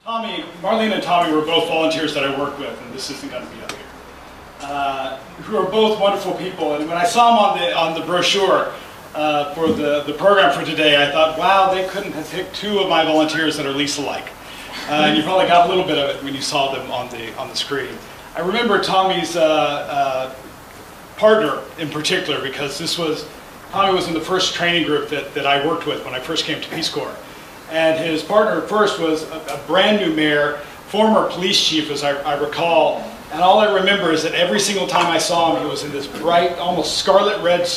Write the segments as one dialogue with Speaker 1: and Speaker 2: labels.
Speaker 1: Marlene and Tommy were both volunteers that I worked with, and this isn't going to be up here, who are both wonderful people. And when I saw them on the brochure for the program for today, I thought, wow, they couldn't have picked two of my volunteers that are least alike. And you probably got a little bit of it when you saw them on the screen. I remember Tommy's partner in particular, because Tommy was in the first training group that I worked with when I first came to Peace Corps. And his partner at first was a brand new mayor, former police chief, as I recall. And all I remember is that every single time I saw him, he was in this bright, almost scarlet red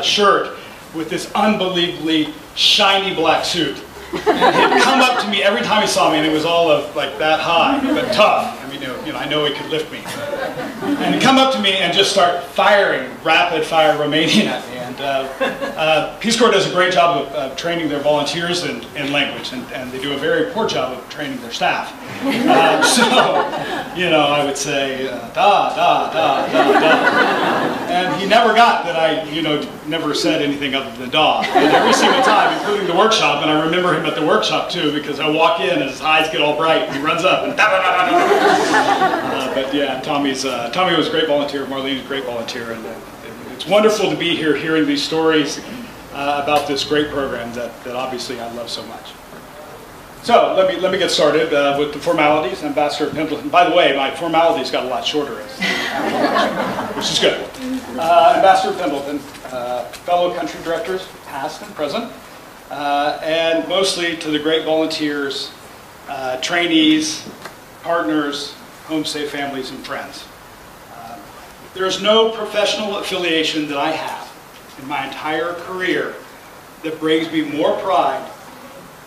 Speaker 1: shirt with this unbelievably shiny black suit. And he'd come up to me every time he saw me, and it was all of like that high, but tough. I mean, I know he could lift me. And he'd come up to me and just start firing rapid fire Romanian at me. And Peace Corps does a great job of training their volunteers in language, and they do a very poor job of training their staff. So, I would say, da, da, da, da, da. And he never got that I, never said anything other than da. And every single time, including the workshop, and I remember him at the workshop too, because I walk in and his eyes get all bright, and he runs up and da, da, da, da, da. But yeah, Tommy was a great volunteer, Marlene's a great volunteer, and it's wonderful to be here hearing these stories about this great program that obviously I love so much. So let me get started with the formalities. Ambassador Pendleton. By the way, my formalities got a lot shorter, which is good. Ambassador Pendleton, fellow country directors, past and present, and mostly to the great volunteers, trainees, partners, home safe families, and friends. There's no professional affiliation that I have in my entire career that brings me more pride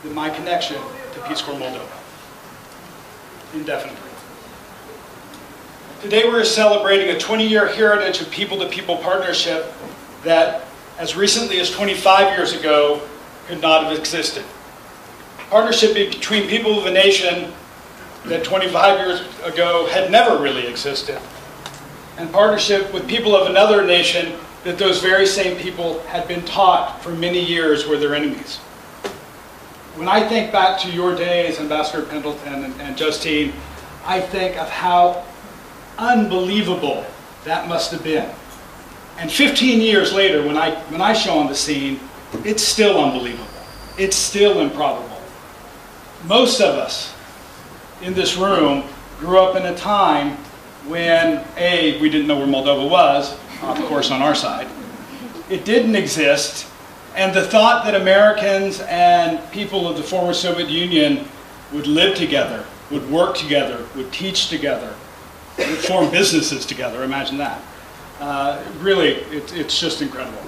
Speaker 1: than my connection to Peace Corps Moldova. Indefinitely. Today we're celebrating a 20-year heritage of people-to-people partnership that, as recently as 25 years ago, could not have existed. Partnership between people of a nation that 25 years ago had never really existed. And partnership with people of another nation that those very same people had been taught for many years were their enemies. When I think back to your days, Ambassador Pendleton and Justine, I think of how unbelievable that must have been. And 15 years later, when I show on the scene, it's still unbelievable. It's still improbable. Most of us in this room grew up in a time when, A, we didn't know where Moldova was, of course on our side. It didn't exist, and the thought that Americans and people of the former Soviet Union would live together, would work together, would teach together, would form businesses together, imagine that. Really, it's just incredible.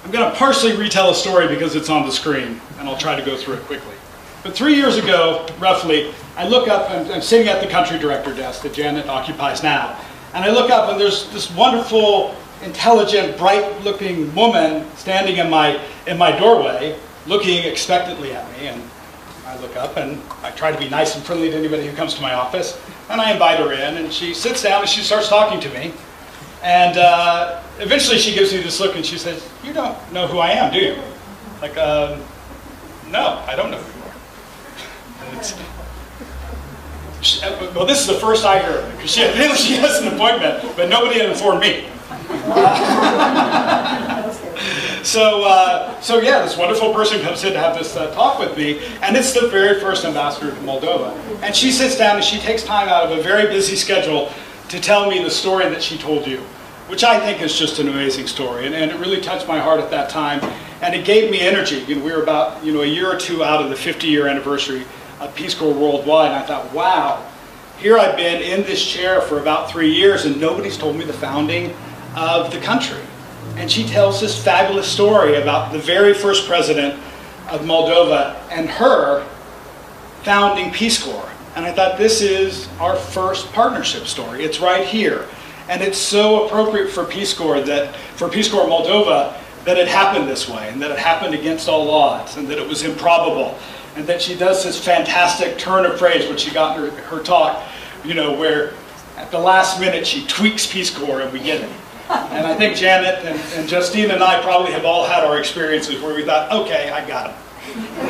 Speaker 1: I'm going to partially retell a story because it's on the screen, and I'll try to go through it quickly. But 3 years ago, roughly, I look up, and I'm sitting at the country director desk that Janet occupies now, and I look up and there's this wonderful, intelligent, bright-looking woman standing in my doorway, looking expectantly at me, and I look up and I try to be nice and friendly to anybody who comes to my office, and I invite her in, and she sits down and she starts talking to me, and eventually she gives me this look and she says, "You don't know who I am, do you?" Like, no, I don't know who you are. Well, this is the first I heard, because she has an appointment, but nobody had informed me. So yeah, this wonderful person comes in to have this talk with me, and it's the very first ambassador to Moldova. And she sits down and she takes time out of a very busy schedule to tell me the story that she told you, which I think is just an amazing story, and it really touched my heart at that time, and it gave me energy. We were about a year or two out of the 50-year anniversary of Peace Corps Worldwide, and I thought, wow, here I've been in this chair for about 3 years and nobody's told me the founding of the country. And she tells this fabulous story about the very first president of Moldova and her founding Peace Corps. And I thought, this is our first partnership story. It's right here. And it's so appropriate for Peace Corps Moldova that it happened this way, and that it happened against all odds, and that it was improbable. And that she does this fantastic turn of phrase, which she got in her talk, where at the last minute she tweaks Peace Corps and we get it. And I think Janet and Justine and I probably have all had our experiences where we thought, okay, I got him.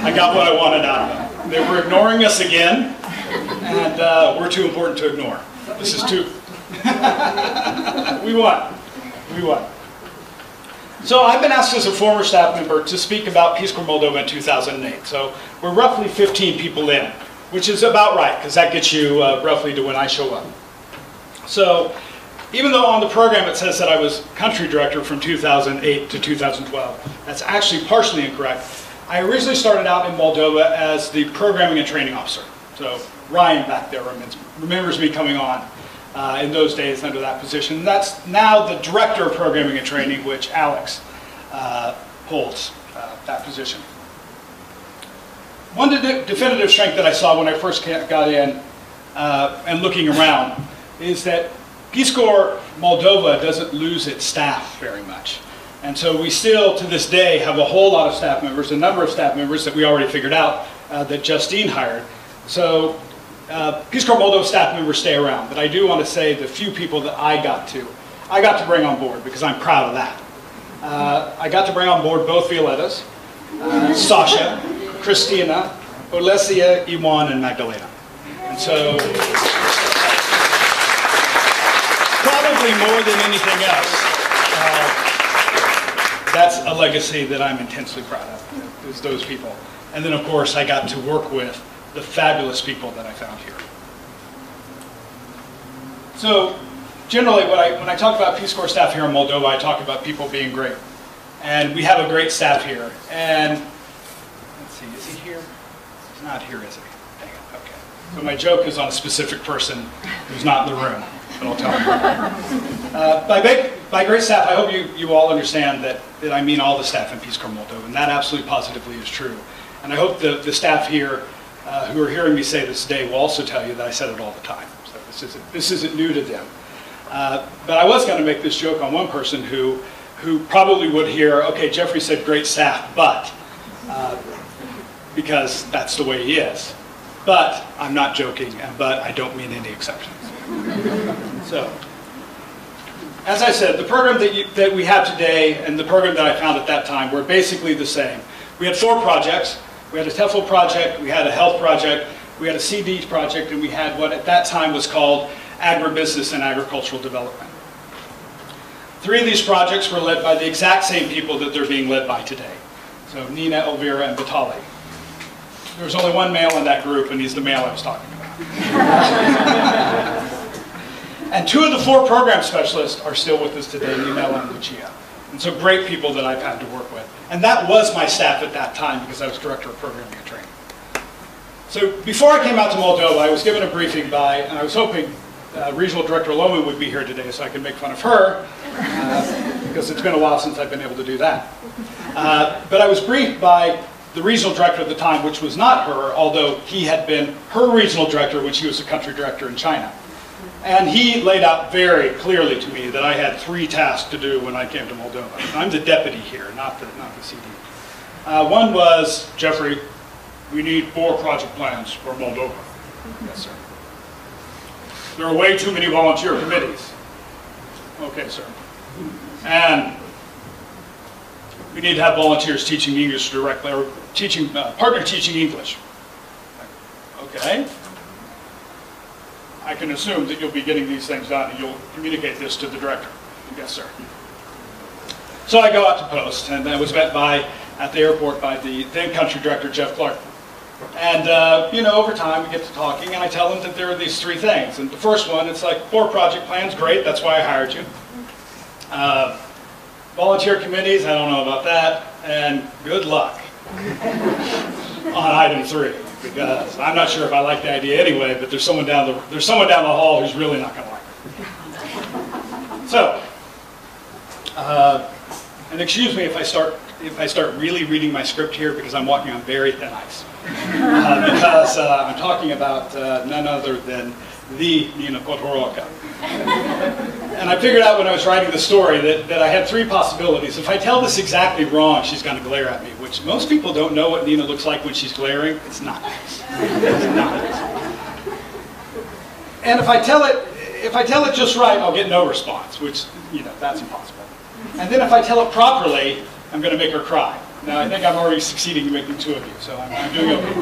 Speaker 1: I got what I wanted out of them. They were ignoring us again, and we're too important to ignore. This is too... We won. We won. So I've been asked as a former staff member to speak about Peace Corps Moldova in 2008. So we're roughly 15 people in, which is about right, because that gets you roughly to when I show up. So even though on the program it says that I was country director from 2008 to 2012, that's actually partially incorrect. I originally started out in Moldova as the programming and training officer. So Ryan back there remembers me coming on in those days under that position. And that's now the director of programming and training, which Alex holds that position. One definitive strength that I saw when I first got in and looking around is that Peace Corps Moldova doesn't lose its staff very much. And so we still, to this day, have a whole lot of staff members, a number of staff members that we already figured out that Justine hired. So Peace Corps Moldova staff members stay around. But I do want to say the few people that I got to bring on board because I'm proud of that. I got to bring on board both Violetas, Sasha, Christina, Olesia, Iwan, and Magdalena. And so, probably more than anything else, that's a legacy that I'm intensely proud of, is those people. And then, of course, I got to work with the fabulous people that I found here. So, generally, when I talk about Peace Corps staff here in Moldova, I talk about people being great. And we have a great staff here. And, let's see, is he here? He's not here, is he? Dang it, okay. So my joke is on a specific person who's not in the room, but I'll tell him. By great staff, I hope you all understand that I mean all the staff in Peace Corps Moldova, and that absolutely positively is true. And I hope the staff here who are hearing me say this today will also tell you that I said it all the time. So this isn't new to them. But I was going to make this joke on one person who probably would hear, okay, Jeffrey said great staff, but, because that's the way he is. But I'm not joking, but I don't mean any exceptions. So, as I said, the program that we have today and the program that I found at that time were basically the same. We had 4 projects. We had a TEFL project, we had a health project, we had a CD project, and we had what at that time was called agribusiness and agricultural development. 3 of these projects were led by the exact same people that they're being led by today. So Nina, Elvira, and Vitaly. There was only one male in that group, and he's the male I was talking about. And 2 of the 4 program specialists are still with us today, Nina and Lucia. And so great people that I've had to work with. And that was my staff at that time because I was director of programming and training. So before I came out to Moldova, I was given a briefing by, and I was hoping Regional Director Loman would be here today so I could make fun of her, because it's been a while since I've been able to do that. But I was briefed by the regional director at the time, which was not her, although he had been her regional director when she was a country director in China. And he laid out very clearly to me that I had 3 tasks to do when I came to Moldova. I'm the deputy here, not the CD. One was, Jeffrey, we need 4 project plans for Moldova. Yes, sir. There are way too many volunteer committees. Okay, sir. And we need to have volunteers teaching English directly, or teaching, partner teaching English. Okay. I can assume that you'll be getting these things done and you'll communicate this to the director. Yes, sir. So I go out to post, and I was met at the airport by the then country director, Jeff Clark. And, you know, over time we get to talking, and I tell him that there are these 3 things. And the first one, it's like 4 project plans, great, that's why I hired you. Volunteer committees, I don't know about that. And good luck on item 3. Because I'm not sure if I like the idea anyway, but there's someone down the hall who's really not going to like it. So, and excuse me if I start really reading my script here because I'm walking on very thin ice. Because I'm talking about none other than the Nina Podhoroka. And I figured out when I was writing the story that I had 3 possibilities. If I tell this exactly wrong, she's going to glare at me, which most people don't know what Nina looks like when she's glaring. It's not nice. It's not nice. And if I tell it just right, I'll get no response, which, you know, that's impossible. And then if I tell it properly, I'm going to make her cry. Now, I think I'm already succeeding in making 2 of you, so I'm doing okay.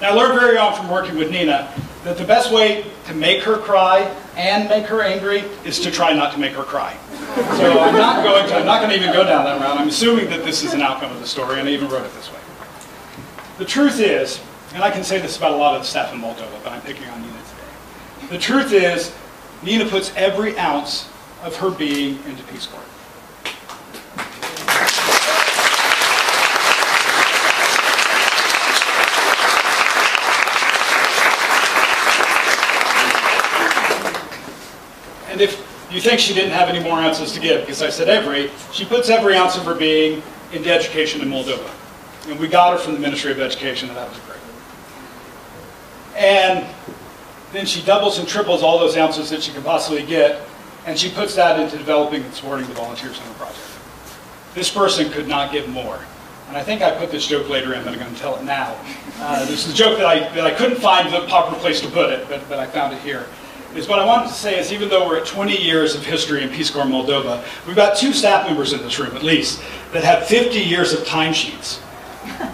Speaker 1: Now, I learned very on from working with Nina that the best way to make her cry and make her angry is to try not to make her cry. So I'm not going to even go down that route. I'm assuming that this is an outcome of the story, and I even wrote it this way. The truth is, and I can say this about a lot of the staff in Moldova, but I'm picking on Nina today. The truth is, Nina puts every ounce of her being into Peace Corps. And if you think she didn't have any more ounces to give, because I said every, she puts every ounce of her being into education in Moldova. And we got her from the Ministry of Education, and that was great. And then she doubles and triples all those ounces that she can possibly get, and she puts that into developing and supporting the volunteers in the project. This person could not give more. And I think I put this joke later in, but I'm going to tell it now. This is a joke that I couldn't find the proper place to put it, but I found it here. Is what I wanted to say is, even though we're at 20 years of history in Peace Corps Moldova, we've got 2 staff members in this room, at least, that have 50 years of timesheets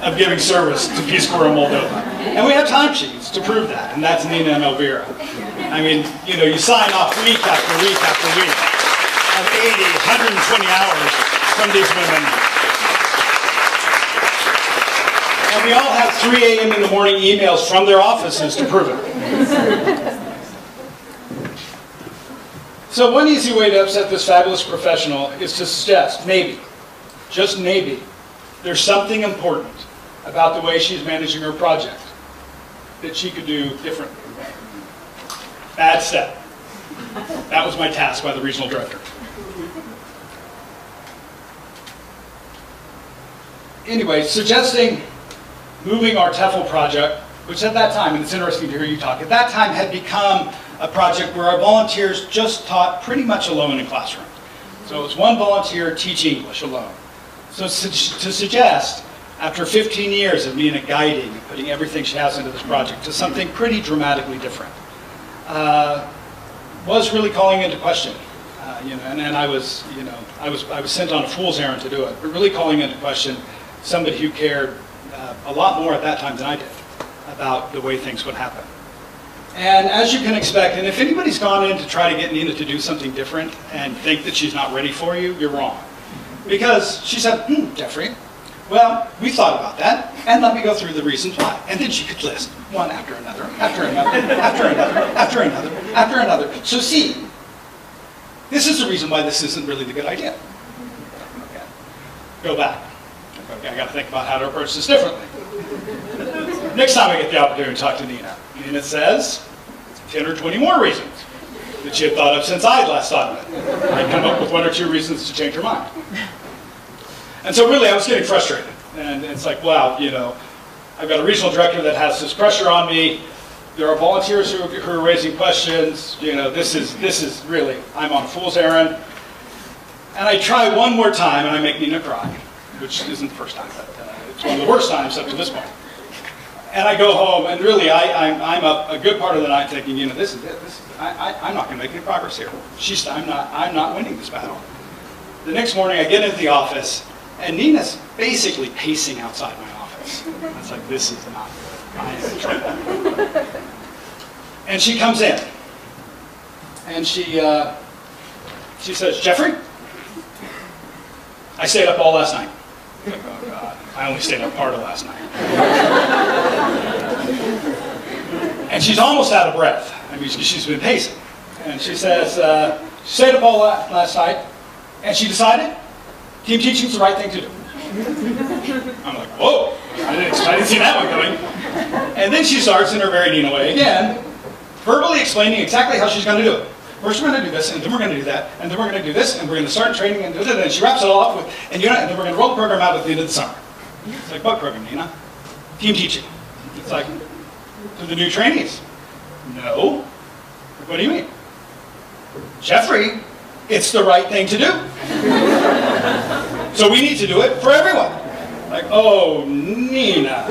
Speaker 1: of giving service to Peace Corps in Moldova. And we have timesheets to prove that, and that's Nina and Elvira. I mean, you know, you sign off week after week after week of 80, 120 hours from these women. And we all have 3 a.m. in the morning emails from their offices to prove it. So one easy way to upset this fabulous professional is to suggest, maybe, just maybe, there's something important about the way she's managing her project that she could do differently. Bad step. That was my task by the regional director. Anyway, suggesting moving our TEFL project, which at that time, and it's interesting to hear you talk, at that time had become a project where our volunteers just taught pretty much alone in classrooms. So it was one volunteer teaching English alone. So to suggest, after 15 years of Nina guiding and putting everything she has into this project to something pretty dramatically different, was really calling into question. You know, and I was sent on a fool's errand to do it, but really calling into question somebody who cared a lot more at that time than I did about the way things would happen. And as you can expect, and if anybody's gone in to try to get Nina to do something different and think that she's not ready for you, you're wrong. Because she said, Jeffrey, well, we thought about that, and let me go through the reasons why. And then she could list one after another, after another, after another, after another, after another. So see, this is the reason why this isn't really the good idea. Okay. Go back. Okay, I got to think about how to approach this differently. Next time I get the opportunity to talk to Nina, Nina says 10 or 20 more reasons that she had thought of since I had last thought of it. I'd come up with 1 or 2 reasons to change her mind. And so really I was getting frustrated. And it's like, wow, you know, I've got a regional director that has this pressure on me. There are volunteers who are raising questions. You know, this is really, I'm on a fool's errand. And I try one more time and I make Nina cry, which isn't the first time, but it's one of the worst times up to this point. And I go home, and really, I'm up a good part of the night thinking, you know, this is it. I'm not going to make any progress here. I'm not winning this battle. The next morning, I get into the office, and Nina's basically pacing outside my office. It's like, this is not good. I am in trouble. And she comes in, and she says, Jeffrey, I stayed up all last night. Like, oh God, I only stayed up part of last night. And she's almost out of breath. I mean, she's been pacing. And she says, she stayed up all last night, and she decided team teaching is the right thing to do. I'm like, whoa, I didn't see that one coming. And then she starts in her very Nina way again, verbally explaining exactly how she's going to do it. First we're going to do this, and then we're going to do that, and then we're going to do this, and we're going to start training, and she wraps it all up with, and then we're going to roll the program out at the end of the summer. It's like, what program, Nina? Team teaching. It's like, to the new trainees. No. What do you mean? Jeffrey, it's the right thing to do. So we need to do it for everyone. Like, oh, Nina.